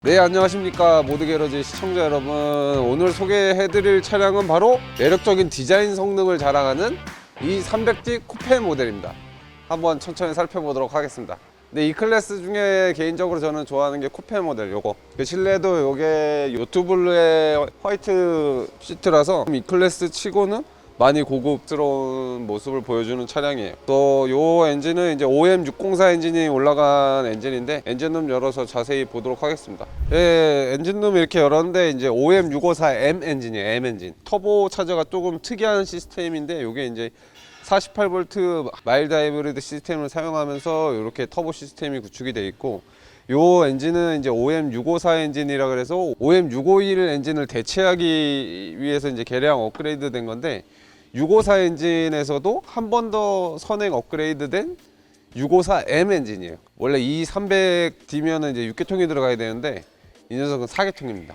네, 안녕하십니까 모드게러지 시청자 여러분. 오늘 소개해드릴 차량은 바로 매력적인 디자인 성능을 자랑하는 이 300D 쿠페 모델입니다. 한번 천천히 살펴보도록 하겠습니다. 네, 이 클래스 중에 개인적으로 저는 좋아하는 게 쿠페 모델 요거. 그 실내도 요게 요트블루의 화이트 시트라서 이 클래스 치고는 많이 고급스러운 모습을 보여주는 차량이에요. 또 요 엔진은 이제 OM604 엔진이 올라간 엔진인데, 엔진룸 열어서 자세히 보도록 하겠습니다. 예, 엔진룸 이렇게 열었는데 이제 OM654M 엔진이에요. M 엔진. 터보 차저가 조금 특이한 시스템인데, 요게 이제 48V 마일드 하이브리드 시스템을 사용하면서 이렇게 터보 시스템이 구축이 되어 있고, 요 엔진은 이제 OM654 엔진이라 그래서 OM651 엔진을 대체하기 위해서 이제 개량 업그레이드 된 건데, 654 엔진에서도 한 번 더 선행 업그레이드된 654M 엔진이에요. 원래 이 300D면은 이제 6기통이 들어가야 되는데, 이 녀석은 4기통입니다.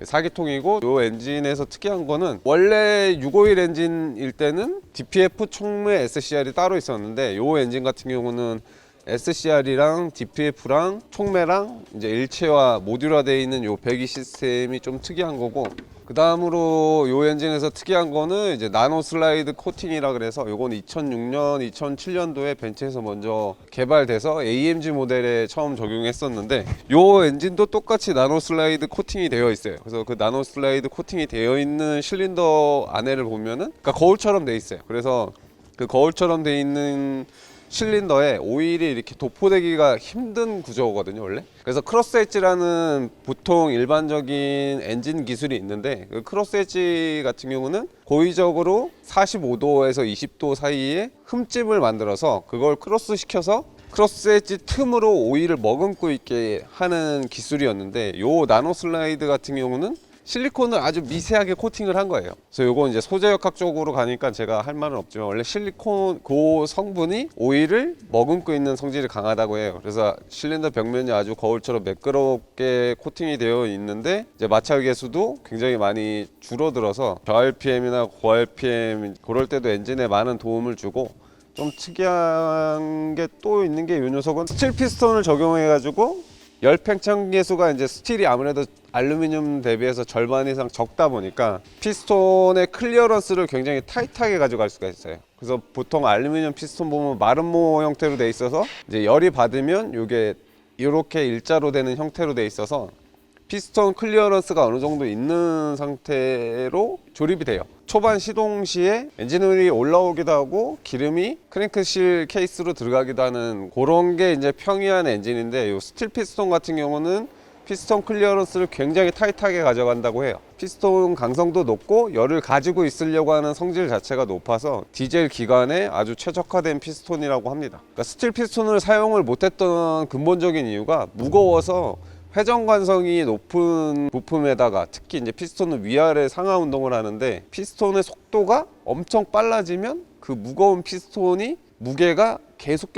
4기통이고, 이 엔진에서 특이한 거는 원래 651 엔진일 때는 DPF 총매 SCR이 따로 있었는데, 이 엔진 같은 경우는 SCR이랑 DPF랑 총매랑 이제 일체화 모듈화 되어 있는 요 배기 시스템이 좀 특이한 거고, 그 다음으로 요 엔진에서 특이한 거는 이제 나노 슬라이드 코팅이라 그래서, 요건 2006년 2007년도에 벤츠에서 먼저 개발돼서 AMG 모델에 처음 적용했었는데, 요 엔진도 똑같이 나노 슬라이드 코팅이 되어 있어요. 그래서 그 나노 슬라이드 코팅이 되어 있는 실린더 안에를 보면은, 그러니까 거울처럼 돼 있어요. 그래서 그 거울처럼 돼 있는 실린더에 오일이 이렇게 도포되기가 힘든 구조거든요, 원래. 그래서 크로스 엣지라는 보통 일반적인 엔진 기술이 있는데, 그 크로스 엣지 같은 경우는 고의적으로 45도에서 20도 사이에 흠집을 만들어서 그걸 크로스 시켜서 크로스 엣지 틈으로 오일을 머금고 있게 하는 기술이었는데, 요 나노 슬라이드 같은 경우는 실리콘을 아주 미세하게 코팅을 한 거예요. 그래서 요건 이제 소재역학 쪽으로 가니까 제가 할 말은 없지만, 원래 실리콘 그 성분이 오일을 머금고 있는 성질이 강하다고 해요. 그래서 실린더 벽면이 아주 거울처럼 매끄럽게 코팅이 되어 있는데, 이제 마찰 계수도 굉장히 많이 줄어들어서 저RPM이나 고RPM 그럴 때도 엔진에 많은 도움을 주고, 좀 특이한 게 또 있는 게, 이 녀석은 스틸 피스톤을 적용해 가지고 열팽창 계수가 이제 스틸이 아무래도 알루미늄 대비해서 절반 이상 적다 보니까 피스톤의 클리어런스를 굉장히 타이트하게 가져갈 수가 있어요. 그래서 보통 알루미늄 피스톤 보면 마름모 형태로 돼 있어서, 이제 열이 받으면 이게 이렇게 일자로 되는 형태로 돼 있어서 피스톤 클리어런스가 어느 정도 있는 상태로 조립이 돼요. 초반 시동 시에 엔진오일이 올라오기도 하고 기름이 크랭크실 케이스로 들어가기도 하는 그런 게 이제 평이한 엔진인데, 이 스틸 피스톤 같은 경우는 피스톤 클리어런스를 굉장히 타이트하게 가져간다고 해요. 피스톤 강성도 높고 열을 가지고 있으려고 하는 성질 자체가 높아서 디젤 기관에 아주 최적화된 피스톤이라고 합니다. 그러니까 스틸 피스톤을 사용을 못했던 근본적인 이유가, 무거워서 회전 관성이 높은 부품에다가 특히 이제 피스톤은 위아래 상하 운동을 하는데, 피스톤의 속도가 엄청 빨라지면 그 무거운 피스톤이 무게가 계속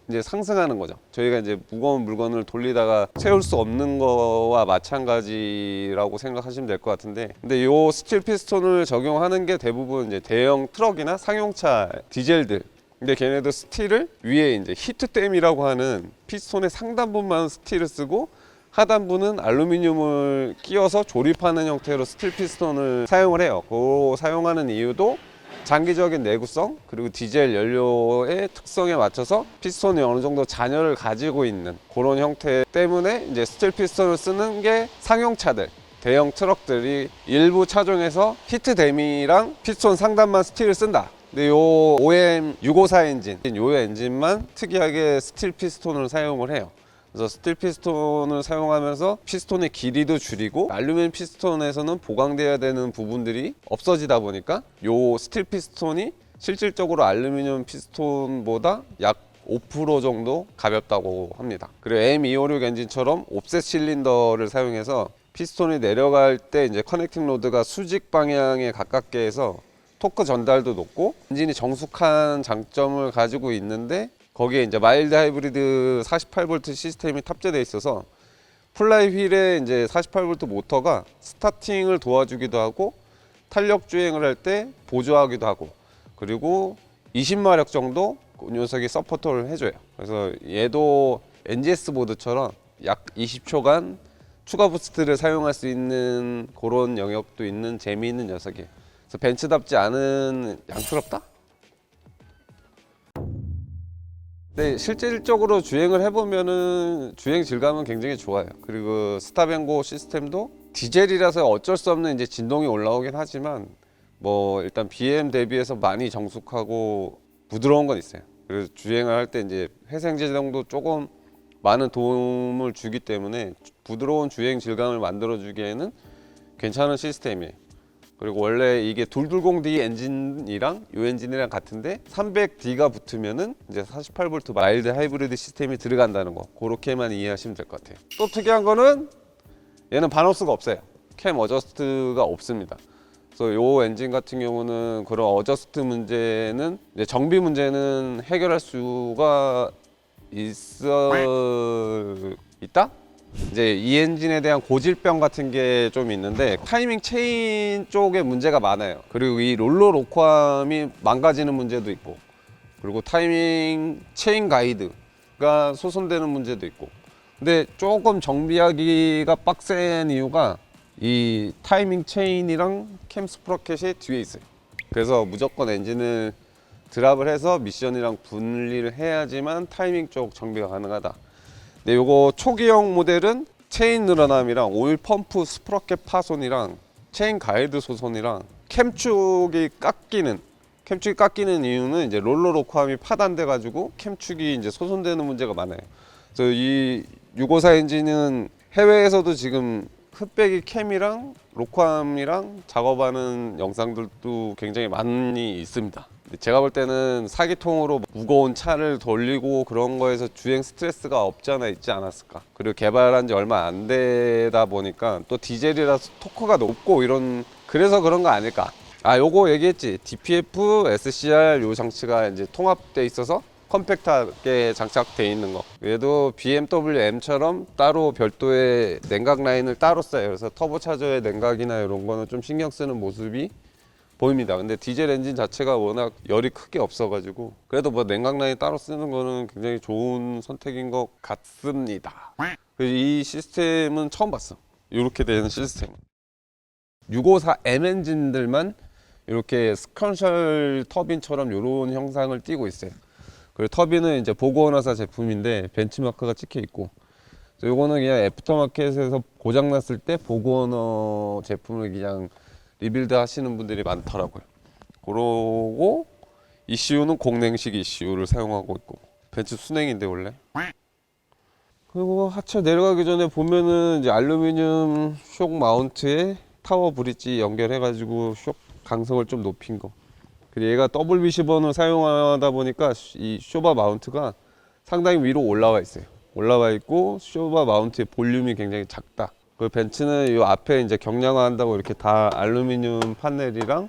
이제 상승하는 거죠. 저희가 이제 무거운 물건을 돌리다가 세울 수 없는 거와 마찬가지라고 생각하시면 될 것 같은데, 근데 요 스틸 피스톤을 적용하는 게 대부분 이제 대형 트럭이나 상용차 디젤들. 근데 걔네도 스틸을 위에 이제 히트댐이라고 하는 피스톤의 상단부만 스틸을 쓰고 하단부는 알루미늄을 끼워서 조립하는 형태로 스틸 피스톤을 사용을 해요. 그 사용하는 이유도 장기적인 내구성, 그리고 디젤 연료의 특성에 맞춰서 피스톤이 어느 정도 잔여를 가지고 있는 그런 형태 때문에 이제 스틸 피스톤을 쓰는 게 상용차들, 대형 트럭들이 일부 차종에서 히트댐이랑 피스톤 상단만 스틸을 쓴다. 근데 요 OM654 엔진, 요 엔진만 특이하게 스틸 피스톤을 사용을 해요. 그래서 스틸 피스톤을 사용하면서 피스톤의 길이도 줄이고, 알루미늄 피스톤에서는 보강돼야 되는 부분들이 없어지다 보니까 요 스틸 피스톤이 실질적으로 알루미늄 피스톤보다 약 5% 정도 가볍다고 합니다. 그리고 M256 엔진처럼 옵셋 실린더를 사용해서 피스톤이 내려갈 때 이제 커넥팅 로드가 수직 방향에 가깝게 해서 토크 전달도 높고, 엔진이 정숙한 장점을 가지고 있는데, 거기에 이제 마일드 하이브리드 48V 시스템이 탑재되어 있어서 플라이 휠에 이제 48V 모터가 스타팅을 도와주기도 하고, 탄력 주행을 할 때 보조하기도 하고, 그리고 20마력 정도 그 녀석이 서포터를 해줘요. 그래서 얘도 NGS 보드처럼 약 20초간 추가 부스트를 사용할 수 있는 그런 영역도 있는 재미있는 녀석이에요. 그래서 벤츠답지 않은 양스럽다? 네, 실질적으로 주행을 해보면은 주행 질감은 굉장히 좋아요. 그리고 스탑앤고 시스템도 디젤이라서 어쩔 수 없는 이제 진동이 올라오긴 하지만 뭐 일단 BM 대비해서 많이 정숙하고 부드러운 건 있어요. 그래서 주행을 할 때 이제 회생제동도 조금 많은 도움을 주기 때문에 부드러운 주행 질감을 만들어 주기에는 괜찮은 시스템이에요. 그리고 원래 이게 220D 엔진이랑 이 엔진이랑 같은데 300D가 붙으면은 이제 48V 마일드 하이브리드 시스템이 들어간다는 거, 그렇게만 이해하시면 될 것 같아요. 또 특이한 거는 얘는 반호스가 없어요. 캠 어저스트가 없습니다. 그래서 이 엔진 같은 경우는 그런 어저스트 문제는 이제 정비 문제는 해결할 수가 있다? 이제 이 엔진에 대한 고질병 같은 게 좀 있는데 타이밍 체인 쪽에 문제가 많아요. 그리고 이 롤러 로크암이 망가지는 문제도 있고, 그리고 타이밍 체인 가이드가 소손되는 문제도 있고. 근데 조금 정비하기가 빡센 이유가 이 타이밍 체인이랑 캠 스프로켓이 뒤에 있어요. 그래서 무조건 엔진을 드랍을 해서 미션이랑 분리를 해야지만 타이밍 쪽 정비가 가능하다. 근데 요거 초기형 모델은 체인 늘어남이랑 오일 펌프 스프로켓 파손이랑 체인 가이드 소손이랑 캠축이 깎이는 이유는 이제 롤러 로크암이 파단돼 가지고 캠축이 이제 소손되는 문제가 많아요. 그래서 이 654 엔진은 해외에서도 지금 흑백이 캠이랑 로크암이랑 작업하는 영상들도 굉장히 많이 있습니다. 제가 볼 때는 사기통으로 무거운 차를 돌리고 그런 거에서 주행 스트레스가 없지 않아 있지 않았을까. 그리고 개발한 지 얼마 안 되다 보니까 또 디젤이라서 토크가 높고 이런, 그래서 그런 거 아닐까. 아, 요거 얘기했지. DPF, SCR 요 장치가 이제 통합돼 있어서 컴팩트하게 장착돼 있는 거. 얘도 BMW M처럼 따로 별도의 냉각 라인을 따로 써요. 그래서 터보차저의 냉각이나 이런 거는 좀 신경 쓰는 모습이 보입니다. 근데 디젤 엔진 자체가 워낙 열이 크게 없어가지고 그래도 뭐 냉각 라인 따로 쓰는 거는 굉장히 좋은 선택인 것 같습니다. 이 시스템은 처음 봤어. 이렇게 되는 시스템. 654M 엔진들만 이렇게 스컨셜 터빈처럼 이런 형상을 띠고 있어요. 그리고 터빈은 이제 보그워너사 제품인데 벤치마크가 찍혀 있고, 요거는 그냥 애프터마켓에서 고장 났을 때 보그워너 제품을 그냥 리빌드 하시는 분들이 많더라고요. 그러고 ECU는 공냉식 ECU를 사용하고 있고, 벤츠 순행인데 원래. 그리고 하체 내려가기 전에 보면은 이제 알루미늄 쇼 마운트에 타워 브릿지 연결해가지고 쇼 강성을 좀 높인 거. 그리고 얘가 더블 비시번을 사용하다 보니까 이 쇼바 마운트가 상당히 위로 올라와 있어요. 올라와 있고 쇼바 마운트의 볼륨이 굉장히 작다. 그 벤츠는 이 앞에 이제 경량화한다고 이렇게 다 알루미늄 판넬이랑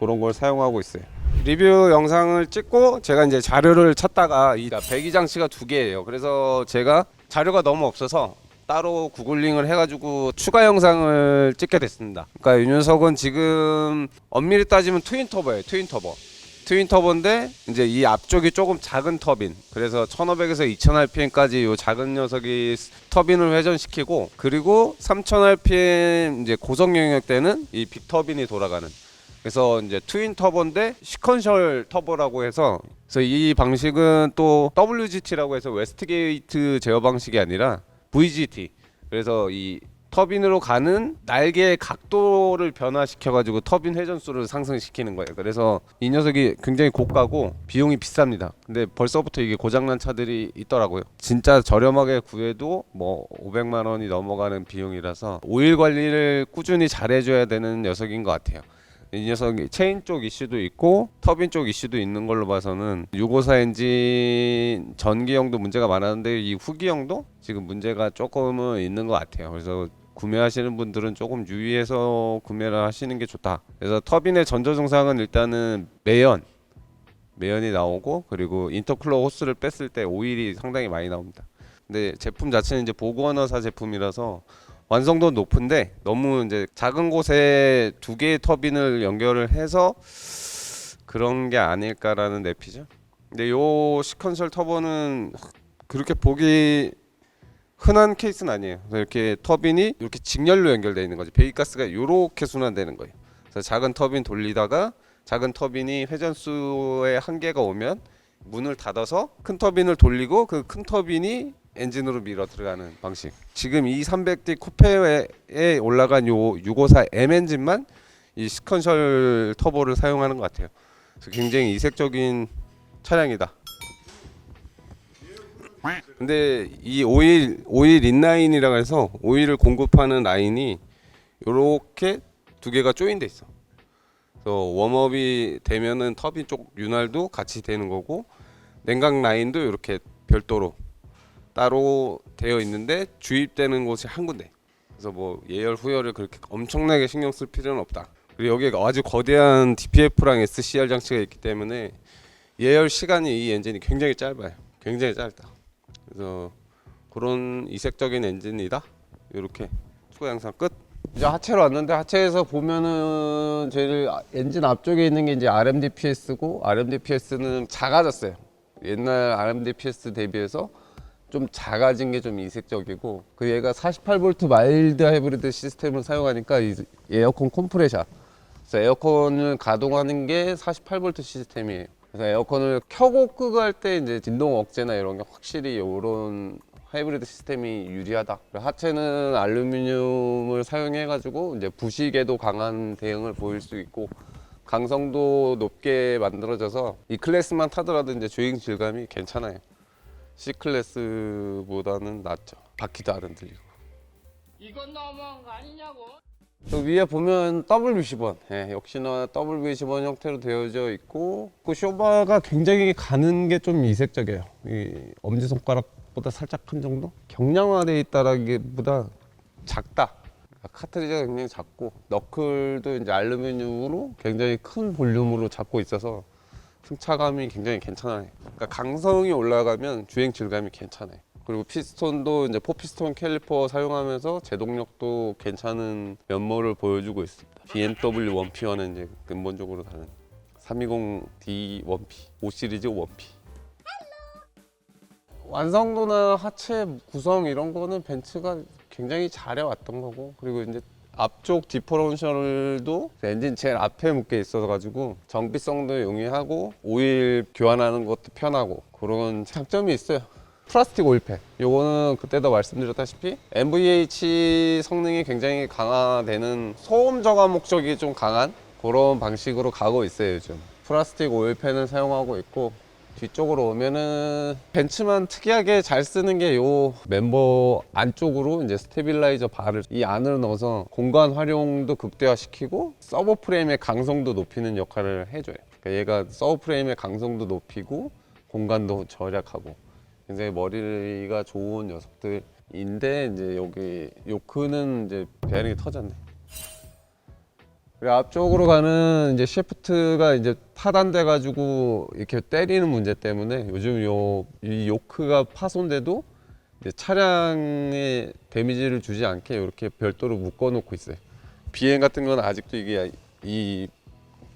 그런 걸 사용하고 있어요. 리뷰 영상을 찍고 제가 이제 자료를 찾다가 이 배기 장치가 두 개예요. 그래서 제가 자료가 너무 없어서 따로 구글링을 해가지고 추가 영상을 찍게 됐습니다. 그러니까 이 녀석은 지금 엄밀히 따지면 트윈 터보예요. 트윈 터보인데 이제 이 앞쪽이 조금 작은 터빈, 그래서 1500에서 2000rpm까지 이 작은 녀석이 터빈을 회전시키고, 그리고 3000rpm 이제 고속 영역 때는 이 빅 터빈이 돌아가는, 그래서 이제 트윈 터보인데 시퀀셜 터보라고 해서, 그래서 이 방식은 또 WGT라고 해서 웨스트게이트 제어 방식이 아니라 VGT, 그래서 이 터빈으로 가는 날개의 각도를 변화시켜 가지고 터빈 회전수를 상승시키는 거예요. 그래서 이 녀석이 굉장히 고가고 비용이 비쌉니다. 근데 벌써부터 이게 고장난 차들이 있더라고요. 진짜 저렴하게 구해도 뭐 500만 원이 넘어가는 비용이라서 오일 관리를 꾸준히 잘해줘야 되는 녀석인 것 같아요. 이 녀석이 체인 쪽 이슈도 있고 터빈 쪽 이슈도 있는 걸로 봐서는 654 엔진 전기형도 문제가 많았는데 이 후기형도 지금 문제가 조금은 있는 것 같아요. 그래서 구매하시는 분들은 조금 유의해서 구매를 하시는 게 좋다. 그래서 터빈의 전조 증상은 일단은 매연이 나오고, 그리고 인터쿨러 호스를 뺐을 때 오일이 상당히 많이 나옵니다. 근데 제품 자체는 이제 보그워너사 제품이라서 완성도 높은데 너무 이제 작은 곳에 두 개의 터빈을 연결을 해서 그런 게 아닐까라는 내피죠. 근데 요 시퀀셜 터보는 그렇게 보기 흔한 케이스는 아니에요. 그래서 이렇게 터빈이 이렇게 직렬로 연결되어 있는 거지. 배기가스가 이렇게 순환되는 거예요. 그래서 작은 터빈 돌리다가 작은 터빈이 회전수의 한계가 오면 문을 닫아서 큰 터빈을 돌리고 그 큰 터빈이 엔진으로 밀어 들어가는 방식. 지금 이 300D 쿠페에 올라간 요 654M 엔진만 이 시퀀셜 터보를 사용하는 것 같아요. 그래서 굉장히 이색적인 차량이다. 근데 이 오일 인라인이라고 해서 오일을 공급하는 라인이 요렇게 두 개가 조인돼 있어. 그래서 웜업이 되면은 터빈 쪽 윤활도 같이 되는 거고, 냉각 라인도 이렇게 별도로 따로 되어 있는데 주입되는 곳이 한 군데. 그래서 뭐 예열 후열을 그렇게 엄청나게 신경 쓸 필요는 없다. 그리고 여기에 아주 거대한 DPF랑 SCR 장치가 있기 때문에 예열 시간이 이 엔진이 굉장히 짧아요. 굉장히 짧다. 그래서 그런 이색적인 엔진이다. 이렇게 추가 영상 끝. 이제 하체로 왔는데, 하체에서 보면은 제일 엔진 앞쪽에 있는 게 이제 RMDPS고, RMDPS는 작아졌어요. 옛날 RMDPS 대비해서 좀 작아진 게 좀 이색적이고, 그 얘가 48V 마일드 하이브리드 시스템을 사용하니까 이 에어컨 컴프레셔, 그래서 에어컨을 가동하는 게 48V 시스템이에요. 그래서 에어컨을 켜고 끄고 할 때 이제 진동 억제나 이런 게 확실히 이런 하이브리드 시스템이 유리하다. 하체는 알루미늄을 사용해 가지고 이제 부식에도 강한 대응을 보일 수 있고, 강성도 높게 만들어져서 이 클래스만 타더라도 이제 주행 질감이 괜찮아요. C 클래스보다는 낫죠. 바퀴도 안 흔들리고. 이건 너무한 거 아니냐고? 저 위에 보면 WC1, 역시나 WC1 형태로 되어져 있고, 그 쇼바가 굉장히 가는 게 좀 이색적이에요. 이 엄지손가락보다 살짝 큰 정도? 경량화되어 있다라기보다 작다. 카트리지가 굉장히 작고, 너클도 이제 알루미늄으로 굉장히 큰 볼륨으로 잡고 있어서 승차감이 굉장히 괜찮아요. 그러니까 강성이 올라가면 주행 질감이 괜찮아요. 그리고 피스톤도 이제 4피스톤 캘리퍼 사용하면서 제동력도 괜찮은 면모를 보여주고 있습니다. BMW 1P와는 이제 근본적으로 다른 320D 1P, 5 시리즈 1P. 완성도나 하체 구성 이런 거는 벤츠가 굉장히 잘해왔던 거고, 그리고 이제 앞쪽 디퍼런셜도 엔진 제일 앞에 묶여 있어서 가지고 정비성도 용이하고 오일 교환하는 것도 편하고 그런 장점이 있어요. 플라스틱 오일팬, 요거는 그때도 말씀드렸다시피 NVH 성능이 굉장히 강화되는 소음 저감 목적이 좀 강한 그런 방식으로 가고 있어요. 요즘 플라스틱 오일팬을 사용하고 있고, 뒤쪽으로 오면은 벤츠만 특이하게 잘 쓰는 게 요 멤버 안쪽으로 이제 스테빌라이저 바를 이 안으로 넣어서 공간 활용도 극대화시키고 서브 프레임의 강성도 높이는 역할을 해줘요. 그러니까 얘가 서브 프레임의 강성도 높이고 공간도 절약하고 굉장히 머리가 좋은 녀석들인데, 이제 여기 요크는 이제 베어링이 터졌네. 그리고 앞쪽으로 가는 이제 샤프트가 이제 파단돼 가지고 이렇게 때리는 문제 때문에 요즘 이 요크가 파손돼도 이제 차량에 데미지를 주지 않게 이렇게 별도로 묶어 놓고 있어요. 비행 같은 건 아직도 이게 이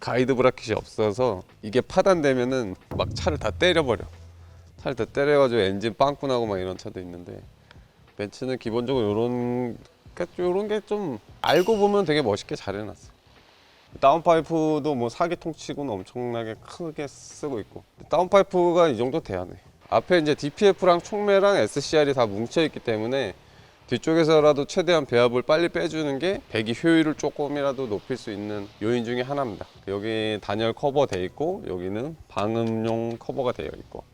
가이드 브라켓이 없어서 이게 파단되면은 막 차를 다 때려버려. 차를 다 때려가지고 엔진 빵꾸 나고 막 이런 차도 있는데, 벤츠는 기본적으로 요런 게 좀 알고 보면 되게 멋있게 잘 해놨어. 다운파이프도 뭐 4기통 치고는 엄청나게 크게 쓰고 있고, 다운파이프가 이 정도 돼야 돼. 앞에 이제 DPF랑 촉매랑 SCR이 다 뭉쳐 있기 때문에 뒤쪽에서라도 최대한 배합을 빨리 빼주는 게 배기 효율을 조금이라도 높일 수 있는 요인 중에 하나입니다. 여기 단열 커버 돼 있고, 여기는 방음용 커버가 되어 있고,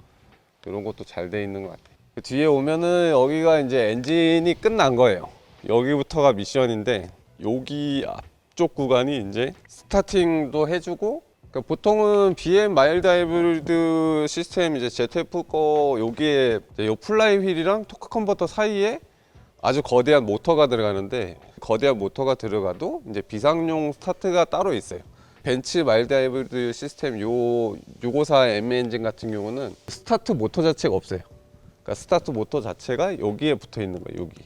이런 것도 잘 돼 있는 것 같아요. 그 뒤에 오면은 여기가 이제 엔진이 끝난 거예요. 여기부터가 미션인데, 여기 앞쪽 구간이 이제 스타팅도 해주고, 그러니까 보통은 BM 마일드 하이브리드 시스템 이제 ZF 거 여기에 이제 요 플라이 휠이랑 토크 컨버터 사이에 아주 거대한 모터가 들어가는데, 거대한 모터가 들어가도 이제 비상용 스타트가 따로 있어요. 벤츠 마일드 하이브리드 시스템 요 654M 엔진 같은 경우는 스타트 모터 자체가 없어요. 그러니까 스타트 모터 자체가 여기에 붙어 있는 거예요. 여기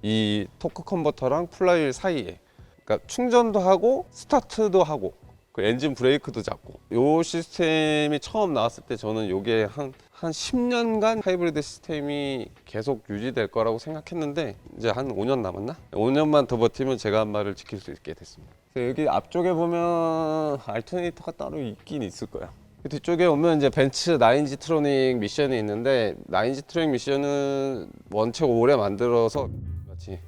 이 토크 컨버터랑 플라이휠 사이에. 그러니까 충전도 하고 스타트도 하고 그 엔진 브레이크도 잡고. 요 시스템이 처음 나왔을 때 저는 요게 한 한 10년간 하이브리드 시스템이 계속 유지될 거라고 생각했는데 이제 한 5년 남았나? 5년만 더 버티면 제가 한 말을 지킬 수 있게 됐습니다. 여기 앞쪽에 보면 알터네이터가 따로 있긴 있을 거야. 뒤쪽에 오면 이제 벤츠 9G 트로닉 미션이 있는데 9G 트로닉 미션은 원체 오래 만들어서 같이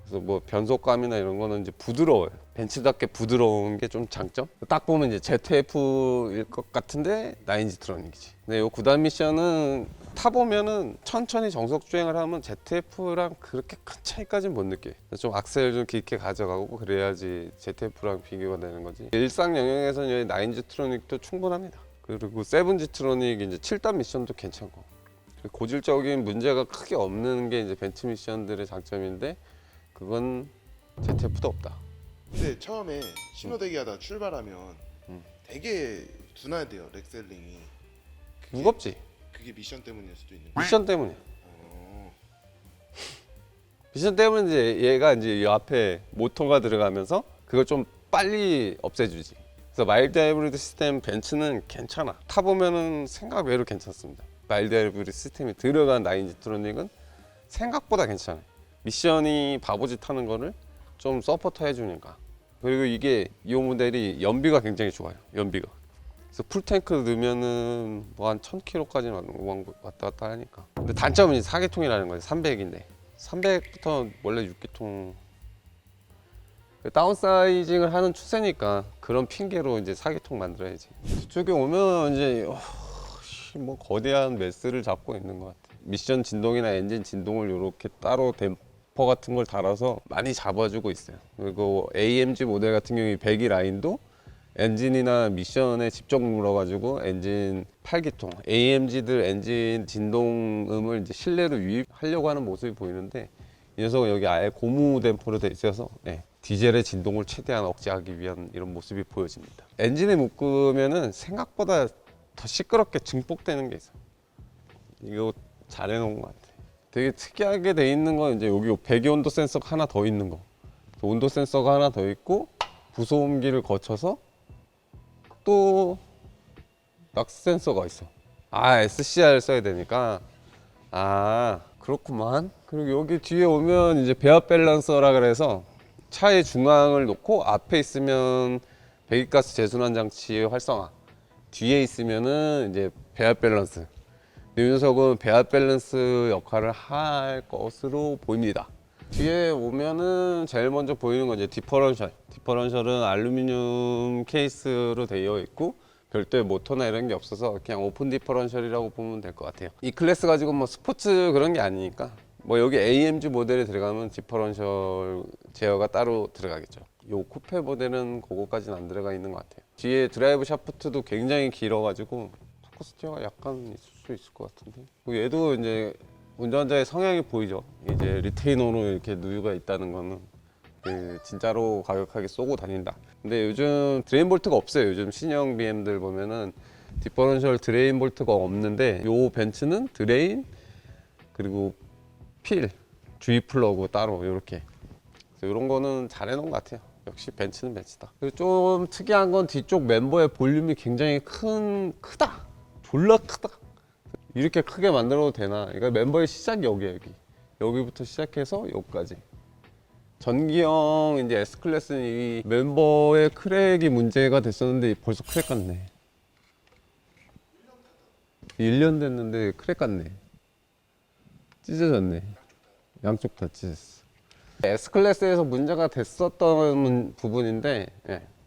그래서 뭐 변속감이나 이런 거는 이제 부드러워요. 벤츠답게 부드러운 게 좀 장점? 딱 보면 이제 ZF일 것 같은데 9G 트로닉이지. 근데 요 9단 미션은 타보면은 천천히 정속 주행을 하면 ZF랑 그렇게 큰 차이까지는 못 느껴요. 좀 악셀 좀 깊게 가져가고 그래야지 ZF랑 비교가 되는 거지. 일상 영역에서는 여기 9G 트로닉도 충분합니다. 그리고 7G 트로닉 이제 7단 미션도 괜찮고 고질적인 문제가 크게 없는 게 이제 벤츠 미션들의 장점인데 그건 ZF도 없다. 근데 처음에 신호대기 하다 출발하면 되게 둔하대요 렉셀링이. 무겁지? 그게 미션 때문일 수도 있는 거야? 미션 때문이야. 어. 미션 때문에 이제 얘가 이제 이 앞에 모터가 들어가면서 그걸 좀 빨리 없애주지. 그래서 마일드 하이브리드 시스템 벤츠는 괜찮아. 타보면은 생각 외로 괜찮습니다. 마일드 하이브리드 시스템이 들어간 9G 트로닉은 생각보다 괜찮아요. 미션이 바보짓 하는 거를 좀 서포터 해주니까. 그리고 이게 이 모델이 연비가 굉장히 좋아요. 연비가. 그래서 풀탱크 넣으면은 뭐 한 1000km까지는 왔다 갔다 하니까. 근데 단점은 이제 4기통이라는 거지. 300인데 300부터 원래 6기통 다운사이징을 하는 추세니까 그런 핑계로 이제 4기통 만들어야지. 뒤쪽에 오면 이제 뭐 거대한 매스를 잡고 있는 것 같아. 미션 진동이나 엔진 진동을 이렇게 따로 댐퍼 같은 걸 달아서 많이 잡아주고 있어요. 그리고 AMG 모델 같은 경우 배기 라인도 엔진이나 미션에 직접 물어가지고 엔진 8기통 AMG들 엔진 진동음을 이제 실내로 유입하려고 하는 모습이 보이는데 이 녀석은 여기 아예 고무 댐퍼로 돼 있어서 디젤의 진동을 최대한 억제하기 위한 이런 모습이 보여집니다. 엔진에 묶으면은 생각보다 더 시끄럽게 증폭되는 게 있어요. 이거 잘 해놓은 것 같아. 되게 특이하게 돼 있는 건 이제 여기 배기 온도 센서가 하나 더 있는 거. 온도 센서가 하나 더 있고 부소음기를 거쳐서 또 락스 센서가 있어. SCR 써야 되니까. 그렇구만. 그리고 여기 뒤에 오면 이제 배합 밸런서라 그래서 차의 중앙을 놓고 앞에 있으면 배기가스 재순환 장치 활성화, 뒤에 있으면은 이제 배합 밸런스. 이 녀석은 배합 밸런스 역할을 할 것으로 보입니다. 뒤에 오면은 제일 먼저 보이는 건 이제 디퍼런셜. 디퍼런셜은 알루미늄 케이스로 되어 있고 별도의 모터나 이런 게 없어서 그냥 오픈 디퍼런셜이라고 보면 될 것 같아요. 이 클래스 가지고 뭐 스포츠 그런 게 아니니까 뭐 여기 AMG 모델에 들어가면 디퍼런셜 제어가 따로 들어가겠죠. 요 쿠페 모델은 그거까지는 안 들어가 있는 것 같아요. 뒤에 드라이브 샤프트도 굉장히 길어가지고 토크 스티어가 약간 있을 수 있을 것 같은데. 얘도 이제 운전자의 성향이 보이죠. 이제 리테이너로 이렇게 누유가 있다는 거는 진짜로 가격하게 쏘고 다닌다. 근데 요즘 드레인 볼트가 없어요. 요즘 신형 BM들 보면은 디퍼런셜 드레인 볼트가 없는데 요 벤츠는 드레인 그리고 필, G 플러그 따로 이렇게 이런 거는 잘 해놓은 것 같아요. 역시 벤츠는 벤츠다. 그리고 좀 특이한 건 뒤쪽 멤버의 볼륨이 굉장히 크다. 졸라 크다. 이렇게 크게 만들어도 되나? 그러니까 멤버의 시작이 여기야, 여기부터 시작해서 여기까지. 전기형 이제 S클래스는 이 멤버의 크랙이 문제가 됐었는데 벌써 크랙 같네. 1년 됐는데 크랙 같네. 찢어졌네. 양쪽 다 찢었어. S클래스에서 문제가 됐었던 부분인데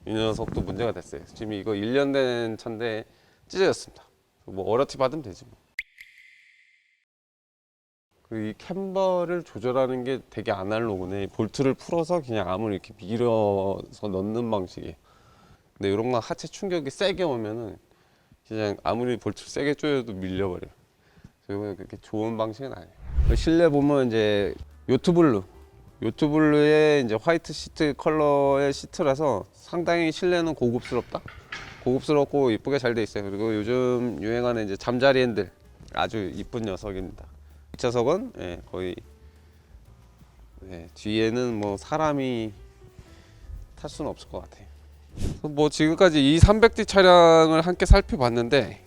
이 녀석도 문제가 됐어요. 지금 이거 1년 된 차인데 찢어졌습니다. 뭐 워러티 받으면 되지 뭐. 그리고 이 캠버를 조절하는 게 되게 아날로그네. 볼트를 풀어서 그냥 암을 이렇게 밀어서 넣는 방식이에요. 근데 이런 건 하체 충격이 세게 오면은 그냥 아무리 볼트를 세게 조여도 밀려버려요. 그래서 그렇게 좋은 방식은 아니에요. 실내 보면 이제 요트블루의 이제 화이트 시트 컬러의 시트라서 상당히 실내는 고급스럽다. 고급스럽고 이쁘게 잘 돼 있어요. 그리고 요즘 유행하는 이제 잠자리 핸들 아주 이쁜 녀석입니다. 뒷좌석은 거의 뒤에는 뭐 사람이 탈 수는 없을 것 같아요. 뭐 지금까지 이 300D 차량을 함께 살펴봤는데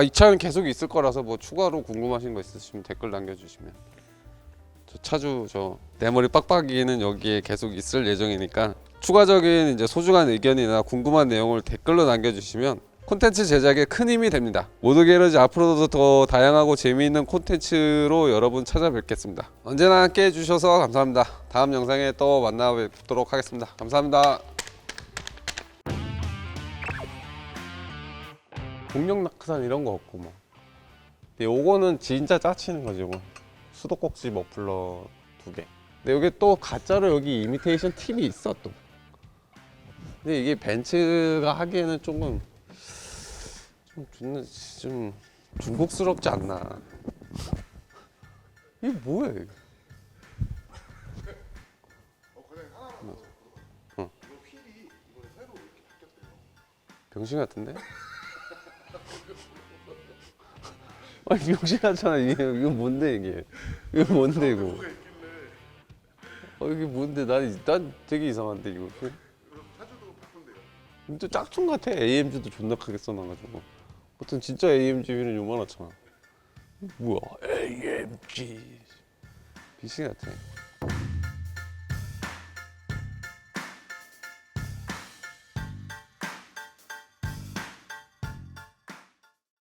이 차는 계속 있을 거라서 뭐 추가로 궁금하신 거 있으시면 댓글 남겨주시면 저 차주 내 머리 빡빡이는 여기에 계속 있을 예정이니까 추가적인 이제 소중한 의견이나 궁금한 내용을 댓글로 남겨주시면 콘텐츠 제작에 큰 힘이 됩니다. 모두게러지 앞으로도 더 다양하고 재미있는 콘텐츠로 여러분 찾아뵙겠습니다. 언제나 함께 해주셔서 감사합니다. 다음 영상에 또 만나 뵙도록 하겠습니다. 감사합니다. 동력 낙하산 이런 거 없고 뭐. 근데 요거는 진짜 짜치는 거지. 뭐. 수도꼭지 머플러 2개. 근데 여기 또 가짜로 여기 이미테이션 팁이 있어 또. 근데 이게 벤츠가 하기에는 좀 중국스럽지 않나. 이게 뭐야 이거? 과장님 하나만 더. 어. 이거 휠이 이번에 새로 이렇게 바뀌었대요. 병신 같은데? 아니 병신 같잖아. 이거 뭔데 이게? 이거 뭔데 이거? 뭐가 있길래? 이게 뭔데? 난 되게 이상한데 이거. 그럼 차주도 바꾼대요. 근데 짝퉁 같아. AMG도 존나 크게 써놔가지고. 보통 진짜 AMG 휠은 요만하잖아. 뭐야? AMG. 비신 같아.